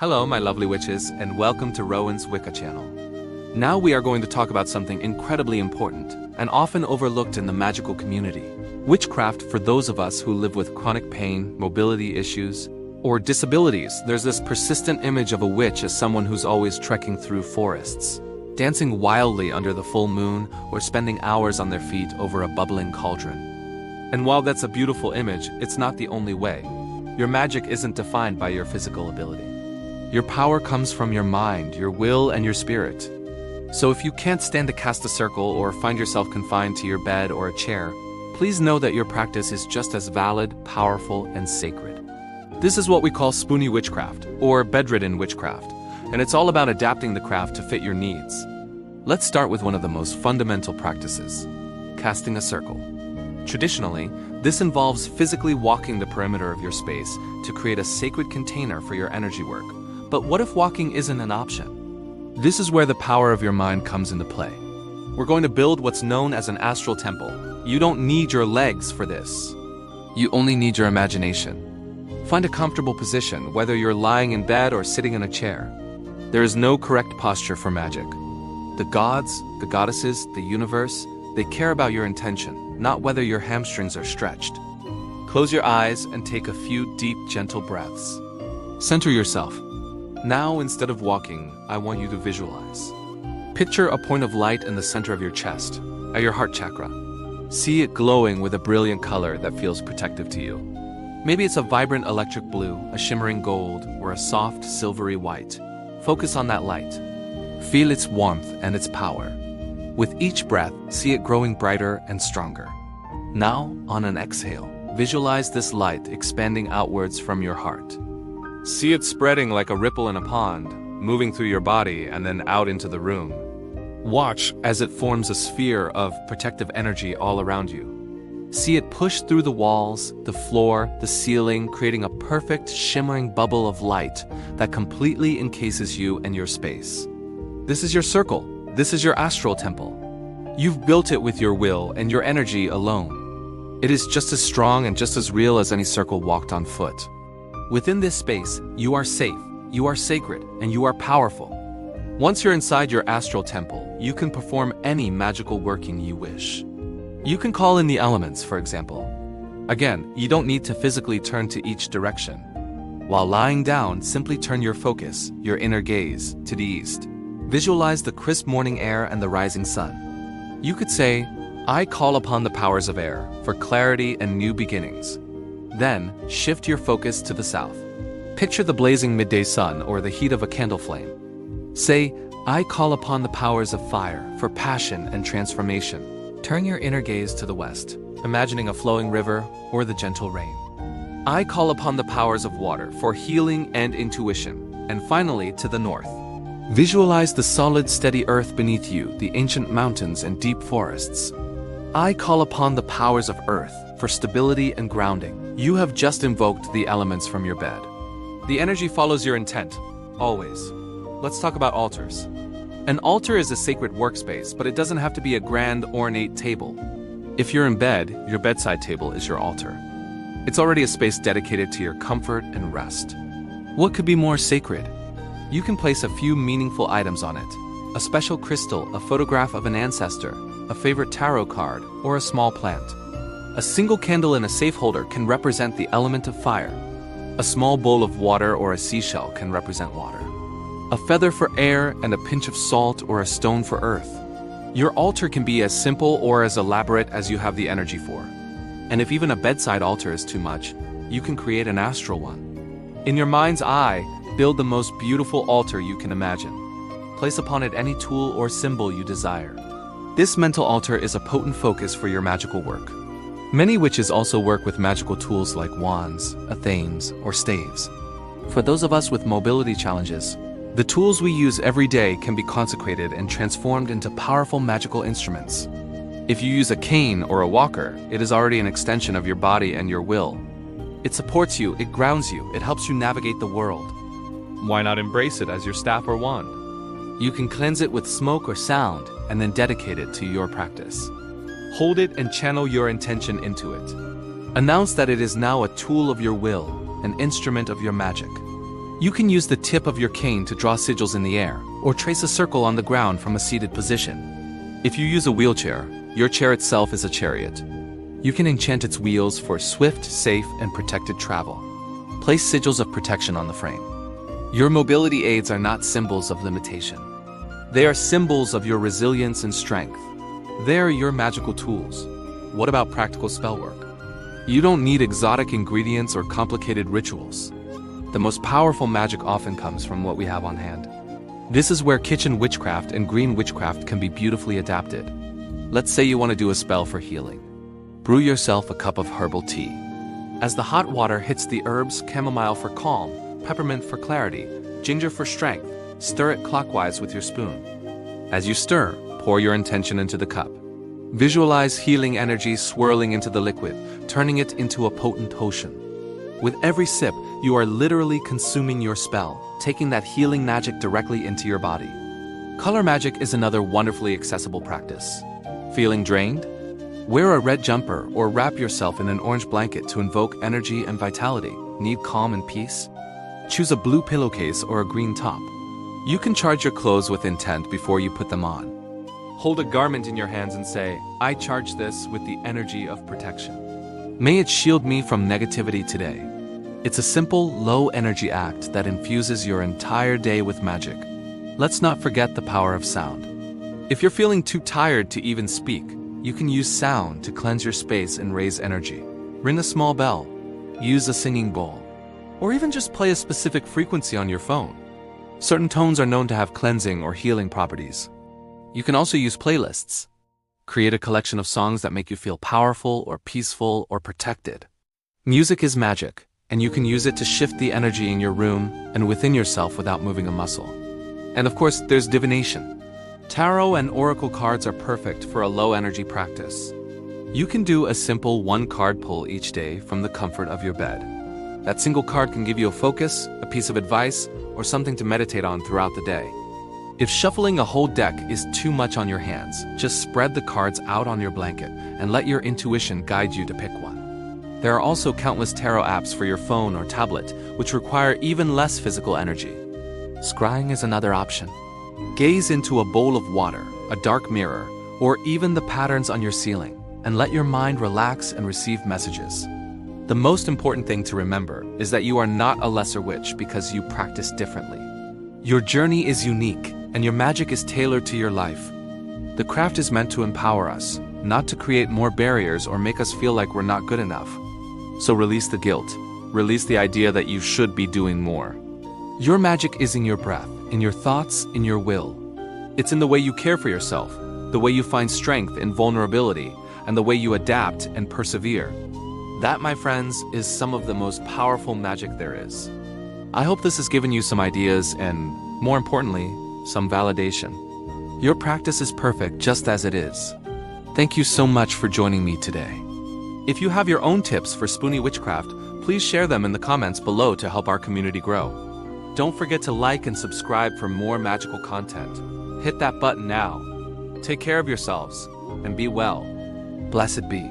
Hello my lovely witches, and welcome to RowansWicca channel. Now we are going to talk about something incredibly important, and often overlooked in the magical community. Witchcraft for those of us who live with chronic pain, mobility issues, or disabilities. There's this persistent image of a witch as someone who's always trekking through forests, dancing wildly under the full moon, or spending hours on their feet over a bubbling cauldron. And while that's a beautiful image, it's not the only way. Your magic isn't defined by your physical ability. Your power comes from your mind, your will, and your spirit. So if you can't stand to cast a circle or find yourself confined to your bed or a chair, please know that your practice is just as valid, powerful, and sacred. This is what we call Spoonie witchcraft, or bedridden witchcraft, and it's all about adapting the craft to fit your needs. Let's start with one of the most fundamental practices, casting a circle. Traditionally, this involves physically walking the perimeter of your space to create a sacred container for your energy work. But what if walking isn't an option? This is where the power of your mind comes into play. We're going to build what's known as an astral temple. You don't need your legs for this. You only need your imagination. Find a comfortable position, whether you're lying in bed or sitting in a chair. There is no correct posture for magic. The gods, the goddesses, the universe, they care about your intention, not whether your hamstrings are stretched. Close your eyes and take a few deep, gentle breaths. Center yourself. Now, instead of walking, I want you to visualize. Picture a point of light in the center of your chest, at your heart chakra. See it glowing with a brilliant color that feels protective to you. Maybe it's a vibrant electric blue, a shimmering gold, or a soft, silvery white. Focus on that light. Feel its warmth and its power. With each breath, see it growing brighter and stronger. Now, on an exhale, visualize this light expanding outwards from your heart. See it spreading like a ripple in a pond, moving through your body and then out into the room. Watch as it forms a sphere of protective energy all around you. See it push through the walls, the floor, the ceiling, creating a perfect, shimmering bubble of light that completely encases you and your space. This is your circle. This is your astral temple. You've built it with your will and your energy alone. It is just as strong and just as real as any circle walked on foot. Within this space, you are safe, you are sacred, and you are powerful. Once you're inside your astral temple, you can perform any magical working you wish. You can call in the elements, for example. Again, you don't need to physically turn to each direction. While lying down, simply turn your focus, your inner gaze, to the east. Visualize the crisp morning air and the rising sun. You could say, I call upon the powers of air for clarity and new beginnings. Then, shift your focus to the south. Picture the blazing midday sun or the heat of a candle flame. Say, I call upon the powers of fire for passion and transformation. Turn your inner gaze to the west, imagining a flowing river or the gentle rain. I call upon the powers of water for healing and intuition. And finally, to the north. Visualize the solid, steady earth beneath you, the ancient mountains and deep forests. I call upon the powers of earth for stability and grounding. You have just invoked the elements from your bed. The energy follows your intent, always. Let's talk about altars. An altar is a sacred workspace, but it doesn't have to be a grand, ornate table. If you're in bed, your bedside table is your altar. It's already a space dedicated to your comfort and rest. What could be more sacred? You can place a few meaningful items on it. A special crystal, a photograph of an ancestor, a favorite tarot card, or a small plant. A single candle in a safe holder can represent the element of fire. A small bowl of water or a seashell can represent water. A feather for air and a pinch of salt or a stone for earth. Your altar can be as simple or as elaborate as you have the energy for. And if even a bedside altar is too much, you can create an astral one. In your mind's eye, build the most beautiful altar you can imagine. Place upon it any tool or symbol you desire. This mental altar is a potent focus for your magical work. Many witches also work with magical tools like wands, athames, or staves. For those of us with mobility challenges, the tools we use every day can be consecrated and transformed into powerful magical instruments. If you use a cane or a walker, it is already an extension of your body and your will. It supports you, it grounds you, it helps you navigate the world. Why not embrace it as your staff or wand? You can cleanse it with smoke or sound, and then dedicate it to your practice. Hold it and channel your intention into it. Announce that it is now a tool of your will, an instrument of your magic. You can use the tip of your cane to draw sigils in the air, or trace a circle on the ground from a seated position. If you use a wheelchair, your chair itself is a chariot. You can enchant its wheels for swift, safe, and protected travel. Place sigils of protection on the frame. Your mobility aids are not symbols of limitation. They are symbols of your resilience and strength. They are your magical tools. What about practical spell work? You don't need exotic ingredients or complicated rituals. The most powerful magic often comes from what we have on hand. This is where kitchen witchcraft and green witchcraft can be beautifully adapted. Let's say you want to do a spell for healing. Brew yourself a cup of herbal tea. As the hot water hits the herbs, chamomile for calm, peppermint for clarity, ginger for strength, stir it clockwise with your spoon. As you stir, pour your intention into the cup. Visualize healing energy swirling into the liquid, turning it into a potent potion. With every sip, you are literally consuming your spell, taking that healing magic directly into your body. Color magic is another wonderfully accessible practice. Feeling drained? Wear a red jumper or wrap yourself in an orange blanket to invoke energy and vitality. Need calm and peace? Choose a blue pillowcase or a green top. You can charge your clothes with intent before you put them on. Hold a garment in your hands and say, I charge this with the energy of protection. May it shield me from negativity today. It's a simple, low-energy act that infuses your entire day with magic. Let's not forget the power of sound. If you're feeling too tired to even speak, you can use sound to cleanse your space and raise energy. Ring a small bell, use a singing bowl, or even just play a specific frequency on your phone. Certain tones are known to have cleansing or healing properties. You can also use playlists. Create a collection of songs that make you feel powerful or peaceful or protected. Music is magic, and you can use it to shift the energy in your room and within yourself without moving a muscle. And of course, there's divination. Tarot and oracle cards are perfect for a low-energy practice. You can do a simple one-card pull each day from the comfort of your bed. That single card can give you a focus, a piece of advice, or something to meditate on throughout the day. If shuffling a whole deck is too much on your hands, just spread the cards out on your blanket and let your intuition guide you to pick one. There are also countless tarot apps for your phone or tablet, which require even less physical energy. Scrying is another option. Gaze into a bowl of water, a dark mirror, or even the patterns on your ceiling, and let your mind relax and receive messages. The most important thing to remember is that you are not a lesser witch because you practice differently. Your journey is unique, and your magic is tailored to your life. The craft is meant to empower us, not to create more barriers or make us feel like we're not good enough. So release the guilt. Release the idea that you should be doing more. Your magic is in your breath, in your thoughts, in your will. It's in the way you care for yourself, the way you find strength in vulnerability, and the way you adapt and persevere. That, my friends, is some of the most powerful magic there is. I hope this has given you some ideas and, more importantly, some validation. Your practice is perfect just as it is. Thank you so much for joining me today. If you have your own tips for Spoonie Witchcraft, please share them in the comments below to help our community grow. Don't forget to like and subscribe for more magical content. Hit that button now. Take care of yourselves and be well. Blessed be.